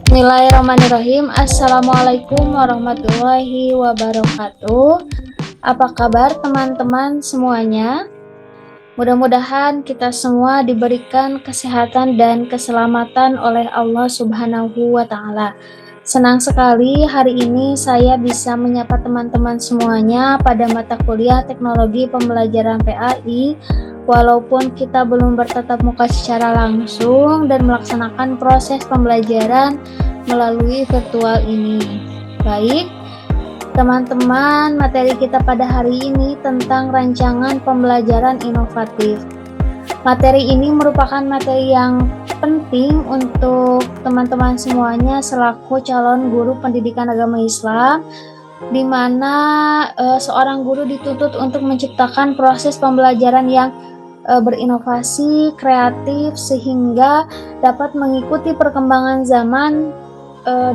Bismillahirrahmanirrahim. Assalamualaikum warahmatullahi wabarakatuh. Apa kabar teman-teman semuanya? Mudah-mudahan kita semua diberikan kesehatan dan keselamatan oleh Allah Subhanahu wa Ta'ala. Senang sekali hari ini saya bisa menyapa teman-teman semuanya pada mata kuliah Teknologi Pembelajaran PAI, walaupun kita belum bertatap muka secara langsung dan melaksanakan proses pembelajaran melalui virtual ini. Baik, teman-teman, materi kita pada hari ini tentang rancangan pembelajaran inovatif. Materi ini merupakan materi yang penting untuk teman-teman semuanya selaku calon guru pendidikan agama Islam, di mana seorang guru dituntut untuk menciptakan proses pembelajaran yang berinovasi, kreatif, sehingga dapat mengikuti perkembangan zaman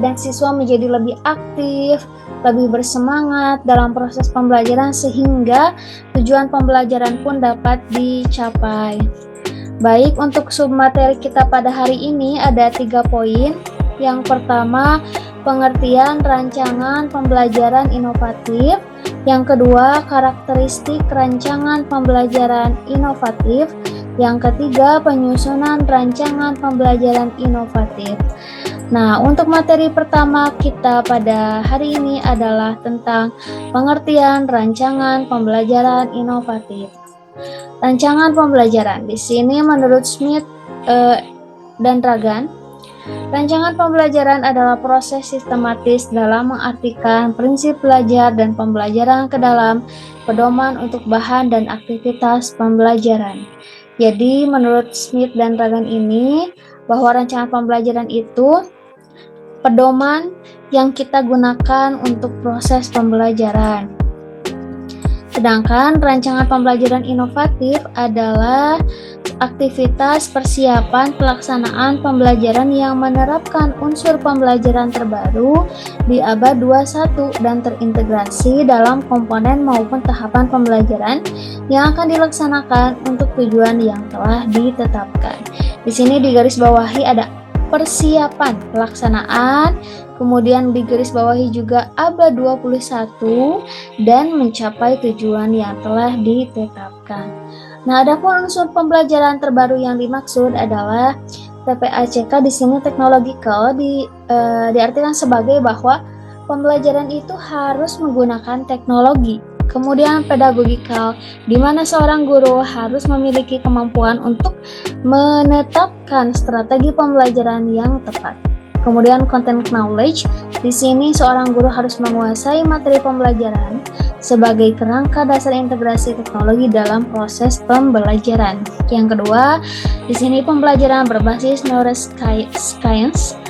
dan siswa menjadi lebih aktif, lebih bersemangat dalam proses pembelajaran sehingga tujuan pembelajaran pun dapat dicapai. Baik, untuk submateri kita pada hari ini ada 3 poin. Yang pertama, pengertian rancangan pembelajaran inovatif. Yang kedua, karakteristik rancangan pembelajaran inovatif. Yang ketiga, penyusunan rancangan pembelajaran inovatif. Nah, untuk materi pertama kita pada hari ini adalah tentang pengertian rancangan pembelajaran inovatif. Rancangan pembelajaran di sini menurut Smith dan Ragan, rancangan pembelajaran adalah proses sistematis dalam mengartikan prinsip belajar dan pembelajaran ke dalam pedoman untuk bahan dan aktivitas pembelajaran. Jadi, menurut Smith dan Ragan ini, bahwa rancangan pembelajaran itu pedoman yang kita gunakan untuk proses pembelajaran. Sedangkan rancangan pembelajaran inovatif adalah aktivitas persiapan pelaksanaan pembelajaran yang menerapkan unsur pembelajaran terbaru di abad 21 dan terintegrasi dalam komponen maupun tahapan pembelajaran yang akan dilaksanakan untuk tujuan yang telah ditetapkan. Di sini digarisbawahi ada persiapan pelaksanaan, kemudian digarisbawahi juga abad 21 dan mencapai tujuan yang telah ditetapkan. Nah, adapun unsur pembelajaran terbaru yang dimaksud adalah TPACK di sini technological diartikan sebagai bahwa pembelajaran itu harus menggunakan teknologi. Kemudian pedagogikal, di mana seorang guru harus memiliki kemampuan untuk menetapkan strategi pembelajaran yang tepat. Kemudian content knowledge, di sini seorang guru harus menguasai materi pembelajaran sebagai kerangka dasar integrasi teknologi dalam proses pembelajaran. Yang kedua, di sini pembelajaran berbasis neuroscience.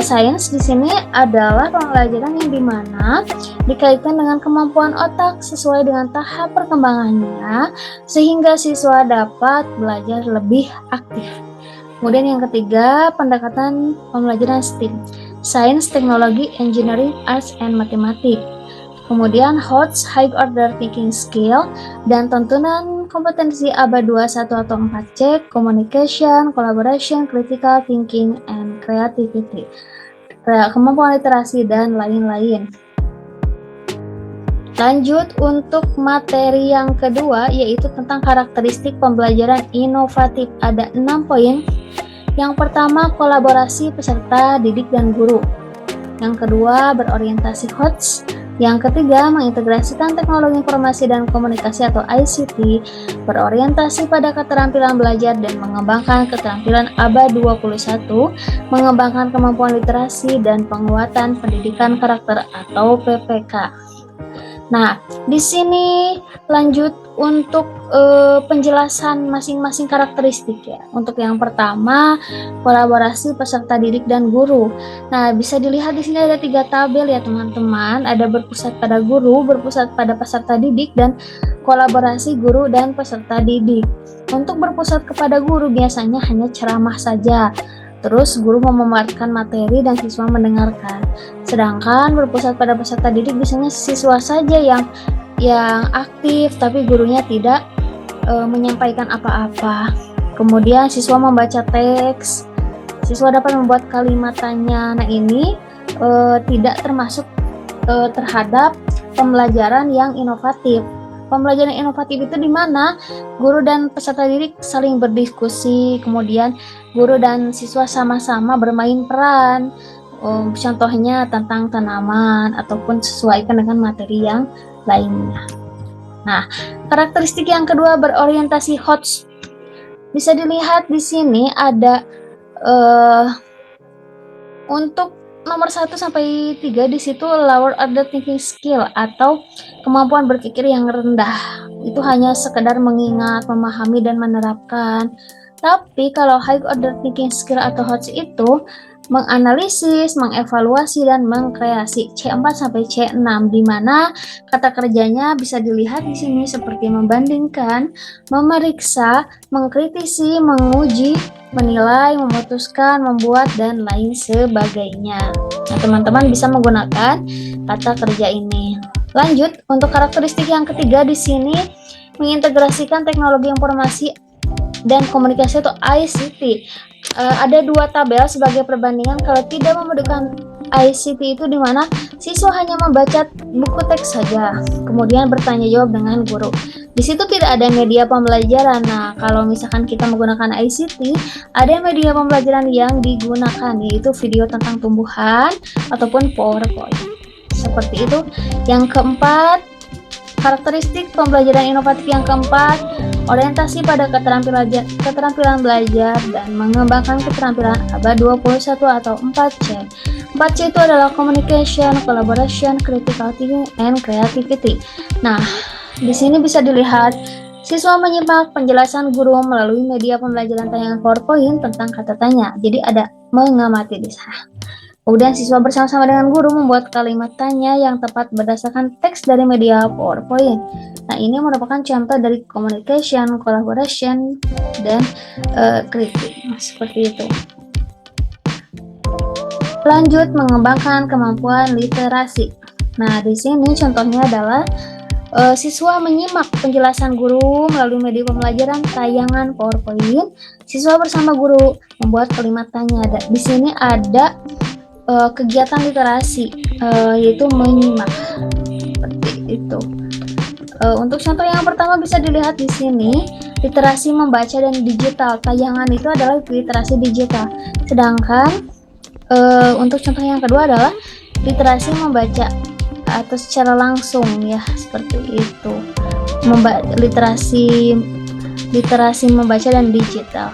Sains di sini adalah pembelajaran yang dimana dikaitkan dengan kemampuan otak sesuai dengan tahap perkembangannya sehingga siswa dapat belajar lebih aktif. Kemudian yang ketiga, pendekatan pembelajaran STEAM, Science, Technology, Engineering, Arts, and Mathematics. Kemudian HOTS, High Order Thinking Skill, dan tuntunan kompetensi abad 21 atau 4C, Communication, Collaboration, Critical Thinking, and Creativity, kemampuan literasi, dan lain-lain. Lanjut untuk materi yang kedua, yaitu tentang karakteristik pembelajaran inovatif. Ada 6 poin. Yang pertama, kolaborasi peserta didik dan guru. Yang kedua, berorientasi HOTS. Yang ketiga, mengintegrasikan teknologi informasi dan komunikasi atau ICT, berorientasi pada keterampilan belajar dan mengembangkan keterampilan abad 21, mengembangkan kemampuan literasi dan penguatan pendidikan karakter atau PPK. Nah, di sini lanjut untuk penjelasan masing-masing karakteristik ya. Untuk yang pertama, kolaborasi peserta didik dan guru. Nah, bisa dilihat di sini ada 3 tabel ya teman-teman. Ada berpusat pada guru, berpusat pada peserta didik, dan kolaborasi guru dan peserta didik. Untuk berpusat kepada guru biasanya hanya ceramah saja. Terus guru memaparkan materi dan siswa mendengarkan. Sedangkan berpusat pada peserta didik biasanya siswa saja yang aktif tapi gurunya tidak menyampaikan apa-apa. Kemudian siswa membaca teks, siswa dapat membuat kalimat tanya. Nah, ini tidak termasuk terhadap pembelajaran yang inovatif. Pembelajaran inovatif itu di mana guru dan peserta didik saling berdiskusi, kemudian guru dan siswa sama-sama bermain peran. Contohnya tentang tanaman ataupun sesuaikan dengan materi yang lainnya. Nah, karakteristik yang kedua berorientasi HOTS. Bisa dilihat di sini ada untuk nomor 1 sampai 3 di situ lower order thinking skill atau kemampuan berpikir yang rendah. Itu hanya sekedar mengingat, memahami dan menerapkan. Tapi kalau high order thinking skill atau HOTS itu menganalisis, mengevaluasi dan mengkreasi C4 sampai C6 di mana kata kerjanya bisa dilihat di sini seperti membandingkan, memeriksa, mengkritisi, menguji, menilai, memutuskan, membuat, dan lain sebagainya. Nah, teman-teman bisa menggunakan kata kerja ini. Lanjut, untuk karakteristik yang ketiga di sini mengintegrasikan teknologi informasi dan komunikasi atau ICT. Ada 2 tabel sebagai perbandingan. Kalau tidak membutuhkan ICT itu di mana siswa hanya membaca buku teks saja, kemudian bertanya jawab dengan guru. Di situ tidak ada media pembelajaran. Nah, kalau misalkan kita menggunakan ICT, ada media pembelajaran yang digunakan, yaitu video tentang tumbuhan ataupun PowerPoint. Seperti itu. Yang keempat, karakteristik pembelajaran inovatif yang keempat, orientasi pada keterampilan belajar dan mengembangkan keterampilan abad 21 atau 4C. 4C itu adalah communication, collaboration, critical thinking, and creativity. Nah, di sini bisa dilihat siswa menyimak penjelasan guru melalui media pembelajaran tayangan PowerPoint tentang kata tanya. Jadi ada mengamati di sana. Kemudian siswa bersama-sama dengan guru membuat kalimat tanya yang tepat berdasarkan teks dari media PowerPoint. Nah, ini merupakan contoh dari communication, collaboration, dan kritik. Seperti itu. Lanjut, mengembangkan kemampuan literasi. Nah, di sini contohnya adalah siswa menyimak penjelasan guru melalui media pembelajaran tayangan PowerPoint. Siswa bersama guru membuat kalimat tanya. Di sini ada kegiatan literasi, yaitu menyimak. Seperti itu. Untuk contoh yang pertama bisa dilihat di sini, literasi membaca dan digital. Tayangan itu adalah literasi digital. Sedangkan untuk contoh yang kedua adalah literasi membaca atau secara langsung, ya, seperti itu. Literasi membaca dan digital.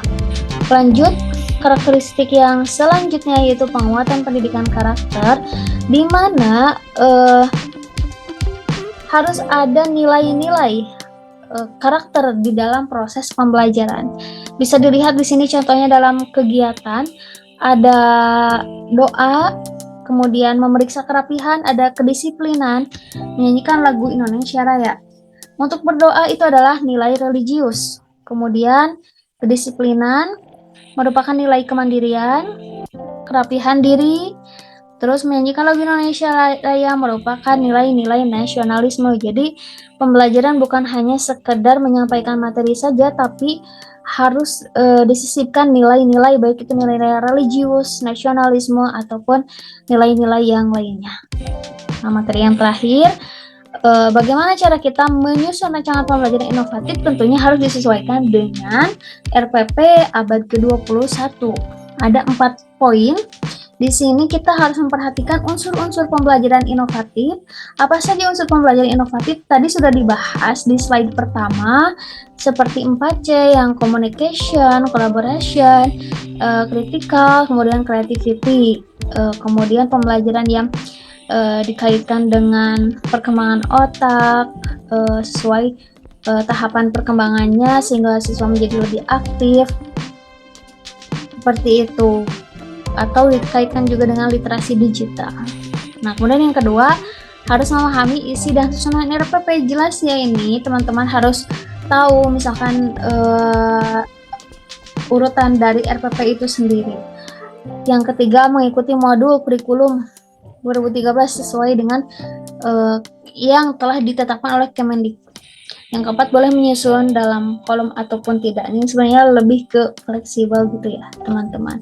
Lanjut, karakteristik yang selanjutnya yaitu penguatan pendidikan karakter, di mana harus ada nilai-nilai karakter di dalam proses pembelajaran. Bisa dilihat di sini contohnya dalam kegiatan ada doa, kemudian memeriksa kerapihan, ada kedisiplinan, menyanyikan lagu Indonesia Raya. Untuk berdoa itu adalah nilai religius. Kemudian kedisiplinan merupakan nilai kemandirian, kerapihan diri, terus menyanyikan lagu Indonesia Raya merupakan nilai-nilai nasionalisme. Jadi pembelajaran bukan hanya sekedar menyampaikan materi saja, tapi harus disisipkan nilai-nilai, baik itu nilai-nilai religius, nasionalisme, ataupun nilai-nilai yang lainnya. Nah, materi yang terakhir, bagaimana cara kita menyusun rancangan pembelajaran inovatif? Tentunya harus disesuaikan dengan RPP abad ke-21. Ada 4 poin. Di sini kita harus memperhatikan unsur-unsur pembelajaran inovatif. Apa saja unsur pembelajaran inovatif? Tadi sudah dibahas di slide pertama, seperti 4C yang communication, collaboration, critical, kemudian creativity. Kemudian pembelajaran yang dikaitkan dengan perkembangan otak sesuai tahapan perkembangannya sehingga siswa menjadi lebih aktif, seperti itu, atau dikaitkan juga dengan literasi digital. Nah, kemudian yang kedua harus memahami isi dan susunan RPP. Jelas ya, ini teman-teman harus tahu misalkan urutan dari RPP itu sendiri. Yang ketiga, mengikuti modul kurikulum 2013 sesuai dengan yang telah ditetapkan oleh Kemendikbud. Yang keempat, boleh menyusun dalam kolom ataupun tidak. Ini sebenarnya lebih ke fleksibel gitu ya, teman-teman.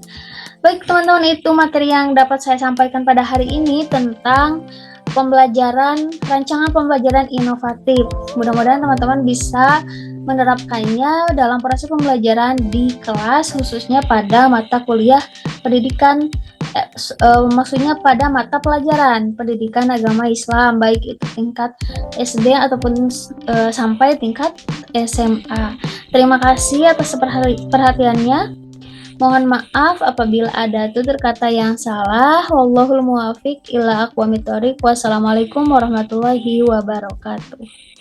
Baik, teman-teman, itu materi yang dapat saya sampaikan pada hari ini tentang rancangan pembelajaran inovatif. Mudah-mudahan teman-teman bisa menerapkannya dalam proses pembelajaran di kelas, khususnya pada mata kuliah pendidikan, maksudnya pada mata pelajaran pendidikan agama Islam, baik itu tingkat SD ataupun sampai tingkat SMA. Terima kasih atas perhatiannya. Mohon maaf apabila ada tutur kata yang salah. Wallahul muwaffiq ila aqwamit thoriq. Wassalamualaikum warahmatullahi wabarakatuh.